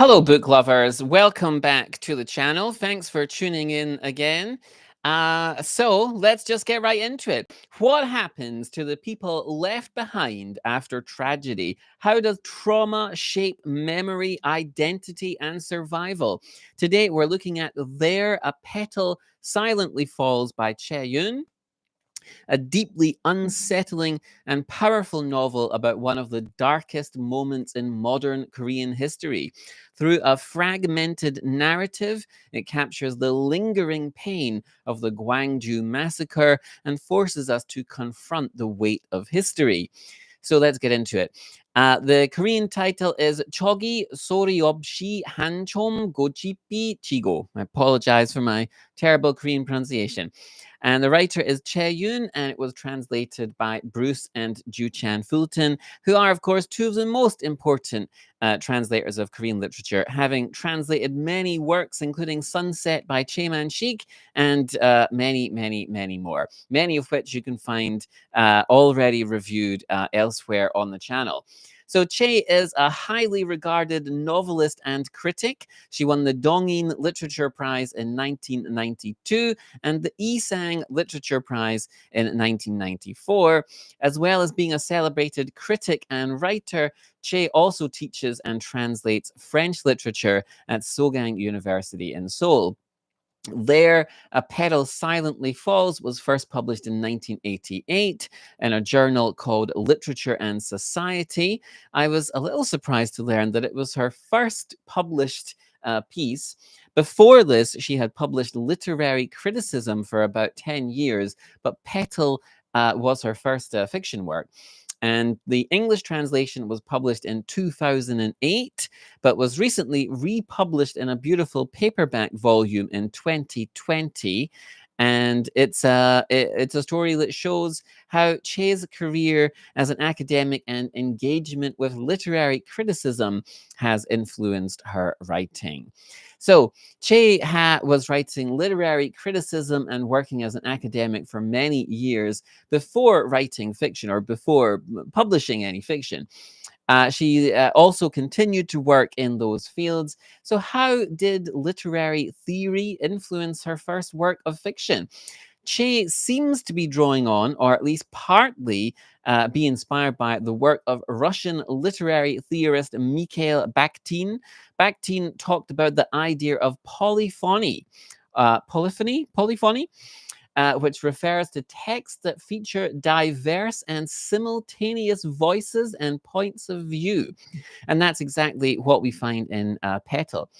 Hello, book lovers. Welcome back to the channel. Thanks for tuning in again. So let's just get right into it. What happens to the people left behind after tragedy? How does trauma shape memory, identity, and survival? Today, we're looking at There a Petal Silently Falls by Chae-yoon, a deeply unsettling and powerful novel about one of the darkest moments in modern Korean history. Through a fragmented narrative, it captures the lingering pain of the Gwangju Massacre and forces us to confront the weight of history. So let's get into it. The Korean title is Chogi 소리없이 한좀 고집이 지고. I apologize for my terrible Korean pronunciation. And the writer is Chae-yoon, and it was translated by Bruce and Ju-chan Fulton, who are, of course, two of the most important translators of Korean literature, having translated many works, including Sunset by Chae Man-sik and many more, many of which you can find already reviewed elsewhere on the channel. So Chae is a highly regarded novelist and critic. She won the Dongin Literature Prize in 1992 and the Isang Literature Prize in 1994. As well as being a celebrated critic and writer, Chae also teaches and translates French literature at Sogang University in Seoul. There, A Petal Silently Falls was first published in 1988 in a journal called Literature and Society. I was a little surprised to learn that it was her first published piece. Before this, she had published literary criticism for about 10 years, but Petal was her first fiction work. And the English translation was published in 2008, but was recently republished in a beautiful paperback volume in 2020. And it's a story that shows how Chae's career as an academic and engagement with literary criticism has influenced her writing. So Chae was writing literary criticism and working as an academic for many years before writing fiction or before publishing any fiction. She also continued to work in those fields. So, how did literary theory influence her first work of fiction? Chae seems to be drawing on, or at least partly be inspired by, the work of Russian literary theorist Mikhail Bakhtin. Bakhtin talked about the idea of polyphony. Polyphony, which refers to texts that feature diverse and simultaneous voices and points of view. And that's exactly what we find in Petal.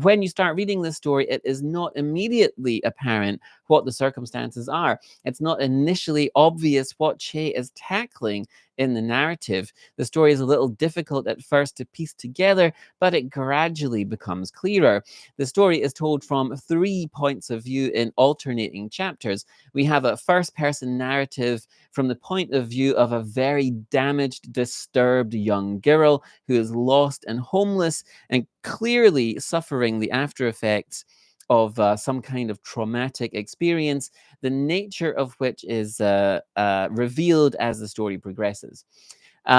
When you start reading this story, it is not immediately apparent what the circumstances are. It's not initially obvious what Chae is tackling in the narrative. The story is a little difficult at first to piece together, but it gradually becomes clearer. The story is told from 3 points of view in alternating chapters. We have a first-person narrative from the point of view of a very damaged, disturbed young girl who is lost and homeless and clearly suffering the after effects of some kind of traumatic experience, the nature of which is revealed as the story progresses.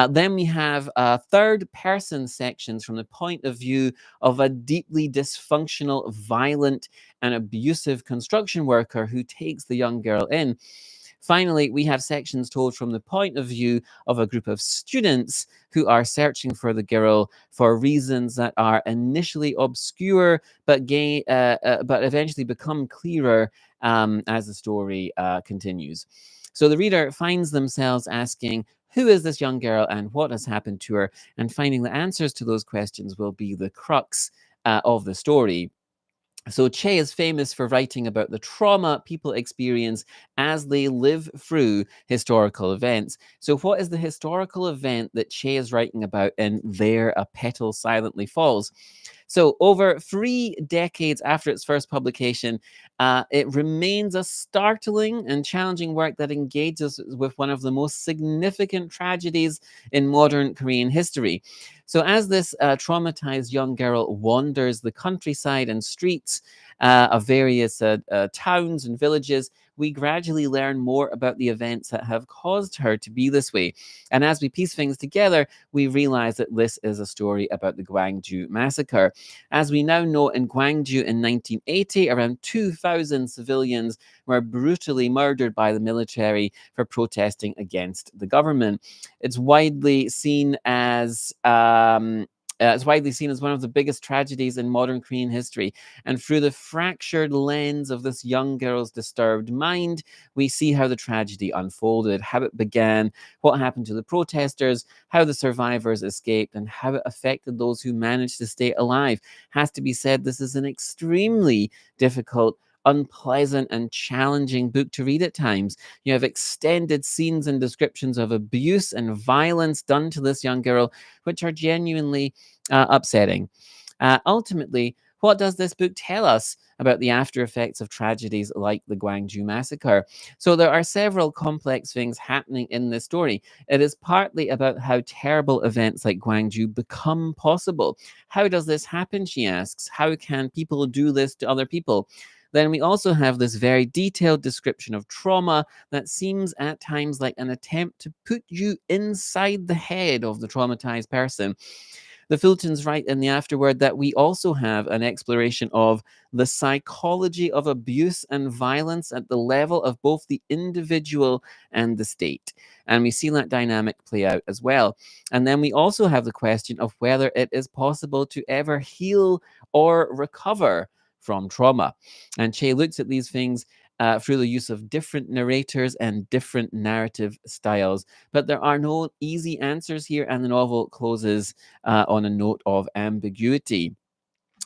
Then we have third person sections from the point of view of a deeply dysfunctional, violent, and abusive construction worker who takes the young girl in. Finally, we have sections told from the point of view of a group of students who are searching for the girl for reasons that are initially obscure, but eventually become clearer as the story continues. So the reader finds themselves asking, who is this young girl and what has happened to her? And finding the answers to those questions will be the crux of the story. So Chae is famous for writing about the trauma people experience as they live through historical events. So what is the historical event that Chae is writing about in There a Petal Silently Falls? So over 3 decades after its first publication, it remains a startling and challenging work that engages with one of the most significant tragedies in modern Korean history. So as this traumatized young girl wanders the countryside and streets of various towns and villages, we gradually learn more about the events that have caused her to be this way. And as we piece things together, we realize that this is a story about the Gwangju Massacre. As we now know, in Gwangju in 1980, around 2,000 civilians were brutally murdered by the military for protesting against the government. It's widely seen as it's widely seen as one of the biggest tragedies in modern Korean history. And through the fractured lens of this young girl's disturbed mind, we see how the tragedy unfolded, how it began, what happened to the protesters, how the survivors escaped, and how it affected those who managed to stay alive. Has to be said, this is an extremely difficult, unpleasant, and challenging book to read at times. You have extended scenes and descriptions of abuse and violence done to this young girl, which are genuinely upsetting. Ultimately, what does this book tell us about the after effects of tragedies like the Gwangju Massacre? So, there are several complex things happening in this story. It is partly about how terrible events like Gwangju become possible. How does this happen, she asks? How can people do this to other people? Then we also have this very detailed description of trauma that seems at times like an attempt to put you inside the head of the traumatized person. The Fultons write in the afterword that we also have an exploration of the psychology of abuse and violence at the level of both the individual and the state. And we see that dynamic play out as well. And then we also have the question of whether it is possible to ever heal or recover from trauma. And Che looks at these things through the use of different narrators and different narrative styles. But there are no easy answers here, and the novel closes on a note of ambiguity.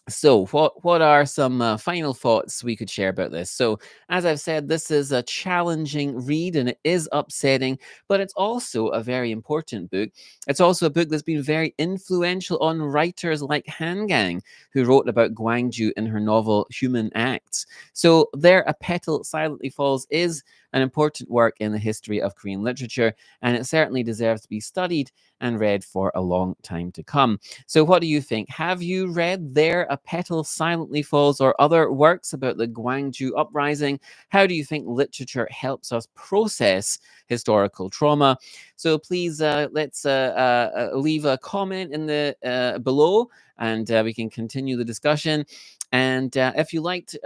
So, what are some final thoughts we could share about this? So, as I've said, this is a challenging read and it is upsetting, but it's also a very important book. It's also a book that's been very influential on writers like Han Gang, who wrote about Gwangju in her novel Human Acts. So, there, A Petal Silently Falls is an important work in the history of Korean literature, and it certainly deserves to be studied and read for a long time to come. So, what do you think? Have you read There a Petal Silently Falls or other works about the Gwangju uprising? How do you think literature helps us process historical trauma? So, please let's leave a comment in the below, and we can continue the discussion. And if you liked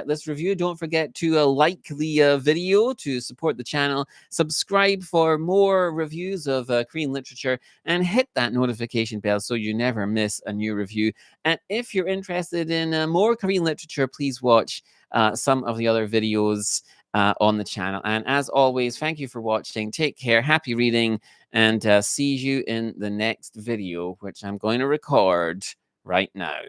this review, don't forget to like the video to support the channel, subscribe for more reviews of Korean literature, and hit that notification bell so you never miss a new review. And if you're interested in more Korean literature, please watch some of the other videos on the channel. And as always, thank you for watching. Take care, happy reading, and see you in the next video, which I'm going to record right now.